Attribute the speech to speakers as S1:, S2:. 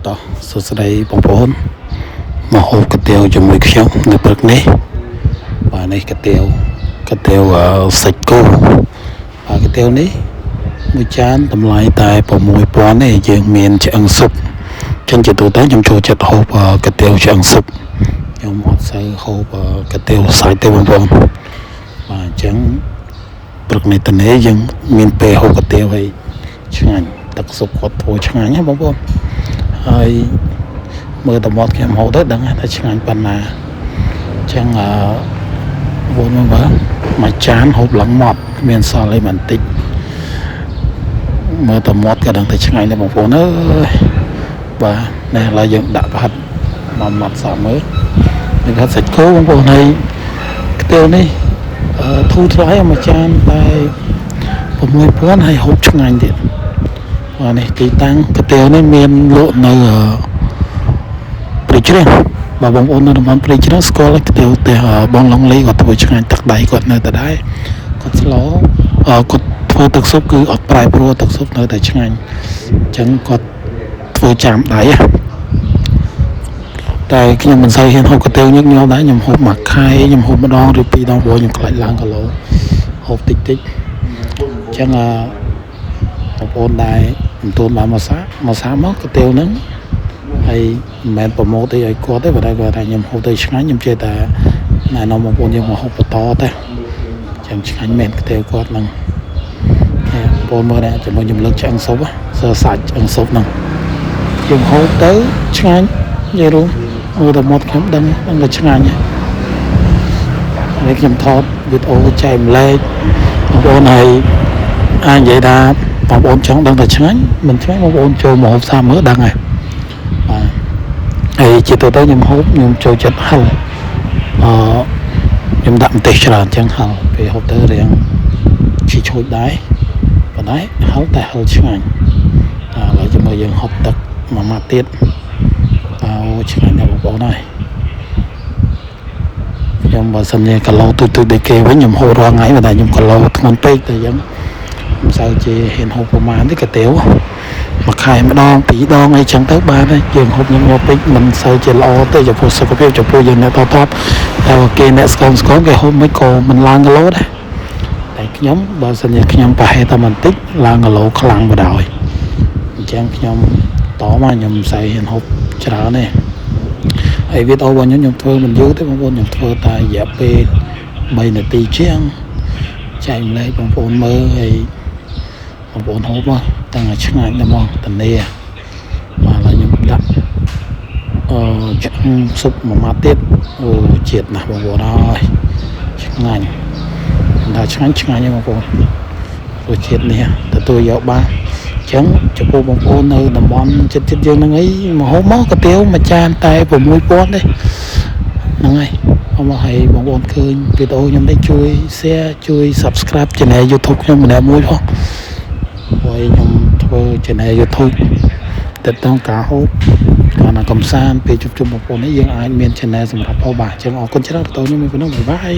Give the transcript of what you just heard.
S1: តោះសួស្តីបងប្អូនមកហូបកាទៀវជាមួយខ្ញុំនៅព្រឹកនេះបាទនេះកាទៀវសាច់គោបាទកាទៀវនេះមួយចានតម្លៃតែ 6,000 ទេយើងមានឆ្អឹងស៊ុបចឹងជាទូទៅខ្ញុំចូលចិត្តហូបកាទៀវឆ្អឹងស៊ុបខ្ញុំអត់សូវហូបកាទៀវសាច់ទេបងប្អូនបាទអញ្ចឹងព្រឹកនេះតនេះយើងមានពេលហូបកាទៀវហើយឆ្ងាញ់ទឹកស៊ុបគាត់ធ្វើឆ្ងាញ់ណាបងប្អូនហើយមើលតមាត់ខ្ញុំហូបទៅដឹងថាឆ្ងាញ់ប៉ុណ្ណាអញ្ចឹងបងមើលមួយចានហូបឡើងមាត់គ្មានសល់អីបន្តិចមើលតមាត់ក៏ដឹងថាឆ្ងាញ់ដែរបងប្អូនអើយបាទនេះឥឡូវយើងដាក់ប្រហិតមកមាត់សាមើលនេះប្រហិតសាច់គោបងប្អូនហើយខ្ទិលនេះធូរថ្លៃមួយចានតែ 6,000 ហើយហូបឆ្ងាញ់ទៀតបាទនេះទីតាំងកាទៀវនេះមានលក់នៅព្រៃជ្រះបាទបងប្អូននៅតំបន់ព្រៃជ្រះស្គាល់កាទៀវតែបងឡុងលីគាត់ធ្វើឆ្ងាញ់ទឹកដៃគាត់នៅតែដែរគាត់ស្លោគាត់ធ្វើទឹកស៊ុបគឺអត់ប្រែប្រួលទឹកស៊ុបនៅតែឆ្ងាញ់អញ្ចឹងគាត់ធ្វើចាំដៃតែខ្ញុំមិនសូវហ៊ានហូបកាទៀវញឹកញាប់ដែរខ្ញុំហូបមួយខែខ្ញុំហូបម្ដងឬពីរដងព្រោះខ្ញុំខ្លាចឡើងគីឡូហូបតិចអញ្ចឹងបងប្អូនដែរមិនទាន់បានមកសាមកកាទៀវហ្នឹងហើយមិនមែនប្រម៉ូទអីឲ្យគាត់ទេបើតែគាត់ថាខ្ញុំហូបទៅឆ្ងាញ់ខ្ញុំជឿតែណែនាំបងប្អូនយើងមកហូបបន្តទៅអញ្ចឹងឆ្ងាញ់មែនកាទៀវគាត់ហ្នឹងបងប្អូនមើលដែរជាមួយខ្ញុំលើកឆ្អឹងស៊ុបសើសាច់ឆ្អឹងស៊ុបហ្នឹងយើងហូបទៅឆ្ងាញ់និយាយរួមមើលតែមាត់ខ្ញុំដឹងថាឆ្ងាញ់ហើយខ្ញុំថតវីដេអូចែកម្លែកបងប្អូនហើយអាចនិយាយថាបងប្អូនចង់ដឹងថាឆ្ងាញ់មិនឆ្ងាញ់បងប្អូនចូលមកហូបសាមើលដឹងហើយបាទហើយជាទូទៅខ្ញុំហូបខ្ញុំចូលចិត្តហឹលខ្ញុំដាក់ម្ទេសច្រើនអញ្ចឹងហឹលពេលហូបទៅរៀងឈីឈូចដែរប៉ុន្តែហឹលតែហឹលឆ្ងាញ់ឥឡូវជាមួយយើងហូបទឹកមួយម៉ាត់ទៀតឆ្ងាញ់ណាស់បងប្អូនហើយខ្ញុំបើសិនជាគីឡូទូទៅដូចគេវិញខ្ញុំហូបរាល់ថ្ងៃតែខ្ញុំគីឡូធ្ងន់ពេកតែយើងមិនសូវជាហ៊ានហូបប្រមាណទេកាទៀវមួយខែម្ដងពីរដងអីចឹងទៅបានហើយយើងហូបញឹកញាប់ពេកមិនសូវជាល្អទេចំពោះសុខភាពចំពោះយើងអ្នកតបតែគេអ្នកស្គមគេហូបមិនក៏មិនឡើងគីឡូដែរតែខ្ញុំបើសិនជាខ្ញុំប្រហែលតែបន្តិចឡើងគីឡូខ្លាំងបណ្ដោយអញ្ចឹងខ្ញុំតមកខ្ញុំមិនសូវហ៊ានហូបច្រើនទេហើយវីដេអូរបស់ខ្ញុំធ្វើមិនយូរទេបងប្អូនខ្ញុំធ្វើតែរយៈពេល3នាទីជាងចែកម្លែកបងប្អូនមើលហើយបងប្អូនហូបមកតាំងឲ្យឆ្ងាញ់ដល់មកតនីបាទឥឡូវខ្ញុំដាក់ឆ្អឹងស៊ុបមួយម៉ាត់ទៀតអូជាតិណាស់បងប្អូនអើយឆ្ងាញ់ដល់ឆ្ងាញ់ហ្នឹងបងប្អូនរសជាតិនេះទទួលយកបានអញ្ចឹងចំពោះបងប្អូននៅតំបន់ចិត្តយើងហ្នឹងអីមកហូបមកកាទៀវមួយចានតែ 6,000 ទេហ្នឹងហើយអរមកឲ្យបងប្អូនឃើញវីដេអូខ្ញុំនេះជួយ share ជួយ subscribe channel YouTube ខ្ញុំម្នាក់មួយផងហើយខ្ញុំធ្វើ channel YouTube ទៅតាមការហូបគាត់ណាកំសាន្តពេលជួបជុំបងប្អូននេះយើងអាចមាន channel សម្រាប់ហូបបាទអញ្ចឹងអរគុណច្រើនតើខ្ញុំមានប៉ុណ្ណឹងបាយបាយ